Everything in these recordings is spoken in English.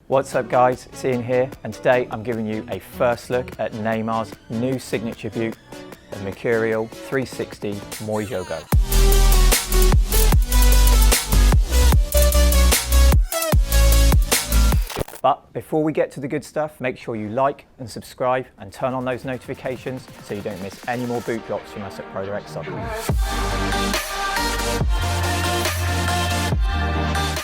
What's up guys, it's Ian here, and today I'm giving you a first look at Neymar's new signature boot, the Mercurial 360 Meu Jogo. But before we get to the good stuff, make sure you like and subscribe and turn on those notifications so you don't miss any more boot drops from us at Puro Cycling.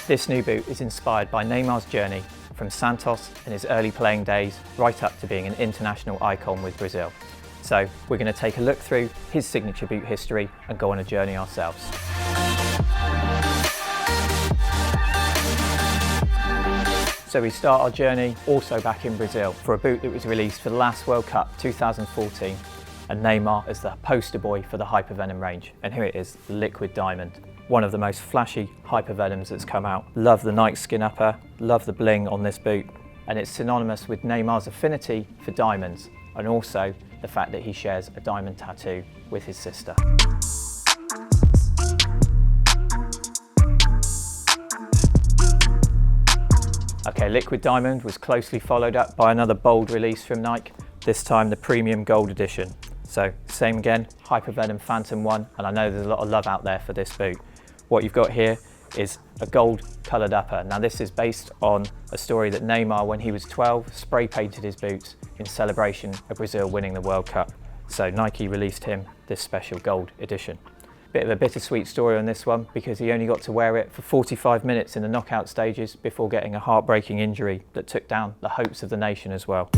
This new boot is inspired by Neymar's journey from Santos in his early playing days right up to being an international icon with Brazil. So we're going to take a look through his signature boot history and go on a journey ourselves. So we start our journey also back in Brazil for a boot that was released for the last World Cup 2014, and Neymar as the poster boy for the Hypervenom range. And here it is, the Liquid Diamond. One of the most flashy Hypervenoms that's come out. Love the Nike skin upper, love the bling on this boot, and it's synonymous with Neymar's affinity for diamonds, and also the fact that he shares a diamond tattoo with his sister. Okay, Liquid Diamond was closely followed up by another bold release from Nike, this time the Premium Gold Edition. So same again, Hypervenom Phantom 1, and I know there's a lot of love out there for this boot. What you've got here is a gold coloured upper. Now this is based on a story that Neymar, when he was 12, spray painted his boots in celebration of Brazil winning the World Cup. So Nike released him this special gold edition. Bit of a bittersweet story on this one because he only got to wear it for 45 minutes in the knockout stages before getting a heartbreaking injury that took down the hopes of the nation as well.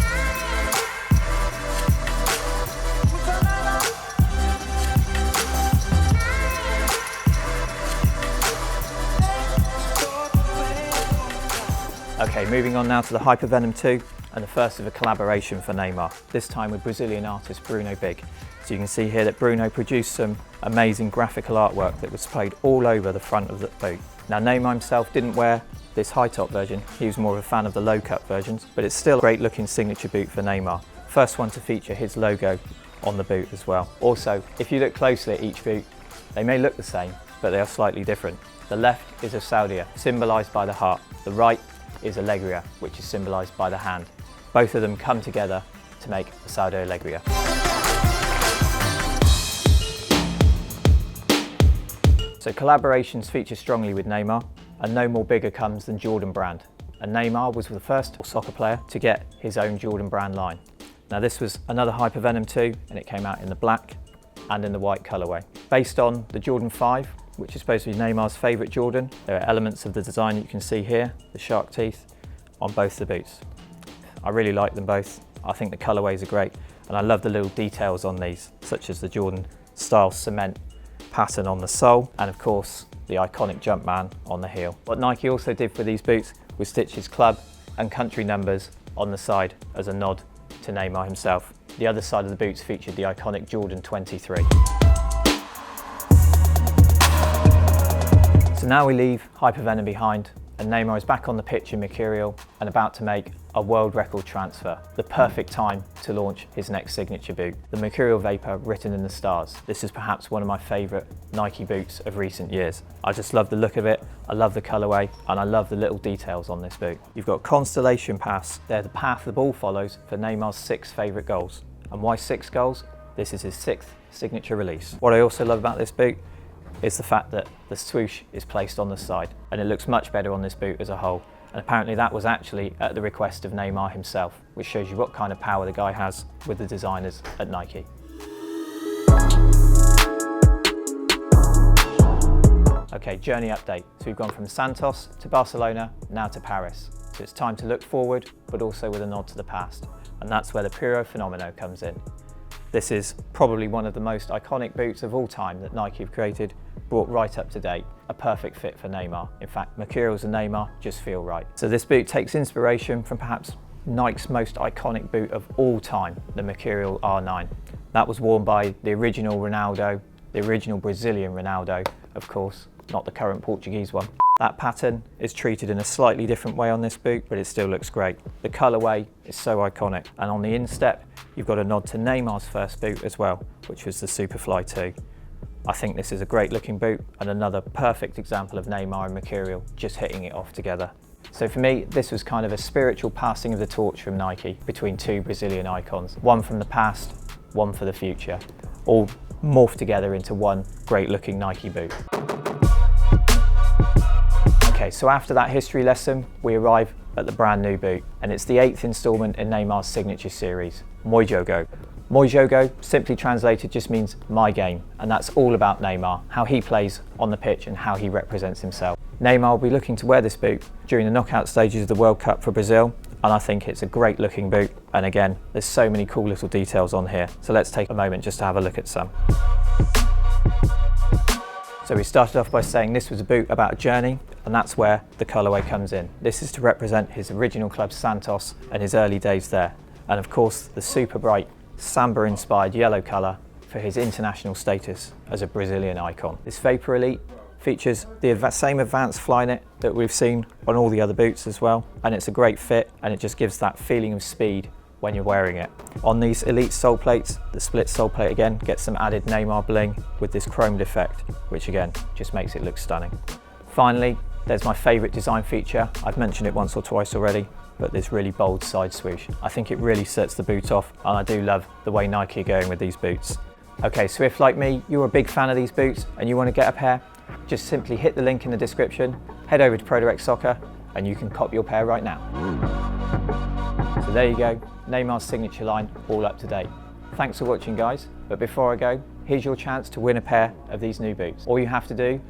Okay, moving on now to the Hypervenom 2, and the first of a collaboration for Neymar, this time with Brazilian artist Bruno Big. So you can see here that Bruno produced some amazing graphical artwork that was displayed all over the front of the boot. Now Neymar himself didn't wear this high top version, he was more of a fan of the low cut versions, but it's still a great looking signature boot for Neymar. First one to feature his logo on the boot as well. Also, if you look closely at each boot, they may look the same, but they are slightly different. The left is Ousadia, symbolised by the heart. The right is Alegria, which is symbolised by the hand. Both of them come together to make Ousadia Alegria. So collaborations feature strongly with Neymar, and no more bigger comes than Jordan brand. And Neymar was the first soccer player to get his own Jordan brand line. Now this was another Hypervenom 2, and it came out in the black and in the white colourway. Based on the Jordan 5, which is supposed to be Neymar's favourite Jordan, there are elements of the design you can see here, the shark teeth, on both the boots. I really like them both. I think the colourways are great, and I love the little details on these, such as the Jordan style cement pattern on the sole, and of course the iconic Jumpman on the heel. What Nike also did for these boots was stitch his club and country numbers on the side as a nod to Neymar himself. The other side of the boots featured the iconic Jordan 23. So now we leave Hypervenom behind, and Neymar is back on the pitch in Mercurial and about to make a world record transfer. The perfect time to launch his next signature boot, the Mercurial Vapor written in the stars. This is perhaps one of my favourite Nike boots of recent years. I just love the look of it, I love the colourway, and I love the little details on this boot. You've got Constellation Pass. They're the path the ball follows for Neymar's 6 favourite goals. And why 6 goals? This is his 6th signature release. What I also love about this boot is the fact that the swoosh is placed on the side, and it looks much better on this boot as a whole. And apparently that was actually at the request of Neymar himself, which shows you what kind of power the guy has with the designers at Nike. Okay, journey update. So we've gone from Santos to Barcelona, now to Paris. So it's time to look forward, but also with a nod to the past. And that's where the Puro Fenomeno comes in. This is probably one of the most iconic boots of all time that Nike have created, brought right up to date, a perfect fit for Neymar. In fact, Mercurials and Neymar just feel right. So this boot takes inspiration from perhaps Nike's most iconic boot of all time, the Mercurial R9. That was worn by the original Ronaldo, the original Brazilian Ronaldo, of course, not the current Portuguese one. That pattern is treated in a slightly different way on this boot, but it still looks great. The colourway is so iconic, and on the instep, you've got a nod to Neymar's first boot as well, which was the Superfly 2. I think this is a great looking boot and another perfect example of Neymar and Mercurial just hitting it off together. So for me, this was kind of a spiritual passing of the torch from Nike between two Brazilian icons, one from the past, one for the future, all morphed together into one great looking Nike boot. Okay, so after that history lesson, we arrive at the brand new boot, and it's the 8th installment in Neymar's signature series, Meu Jogo. Meu Jogo, simply translated, just means my game, and that's all about Neymar, how he plays on the pitch and how he represents himself. Neymar will be looking to wear this boot during the knockout stages of the World Cup for Brazil, and I think it's a great looking boot, and again, there's so many cool little details on here, so let's take a moment just to have a look at some. So we started off by saying this was a boot about a journey, and that's where the colourway comes in. This is to represent his original club Santos and his early days there, and of course the super bright Samba-inspired yellow colour for his international status as a Brazilian icon. This Vapor Elite features the same advanced Flyknit that we've seen on all the other boots as well, and it's a great fit and it just gives that feeling of speed when you're wearing it. On these Elite sole plates, the split sole plate again gets some added Neymar bling with this chromed effect, which again just makes it look stunning. Finally, there's my favourite design feature. I've mentioned it once or twice already, but this really bold side swoosh. I think it really sets the boot off, and I do love the way Nike are going with these boots. Okay, so if like me, you're a big fan of these boots and you want to get a pair, just simply hit the link in the description, head over to Puro Soccer, and you can cop your pair right now. So there you go, Neymar's signature line, all up to date. Thanks for watching guys, but before I go, here's your chance to win a pair of these new boots. All you have to do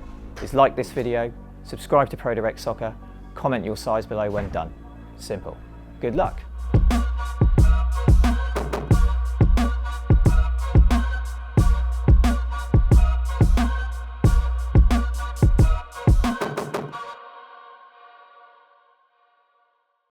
is like this video, subscribe to Puro Soccer, comment your size below when done. Simple. Good luck.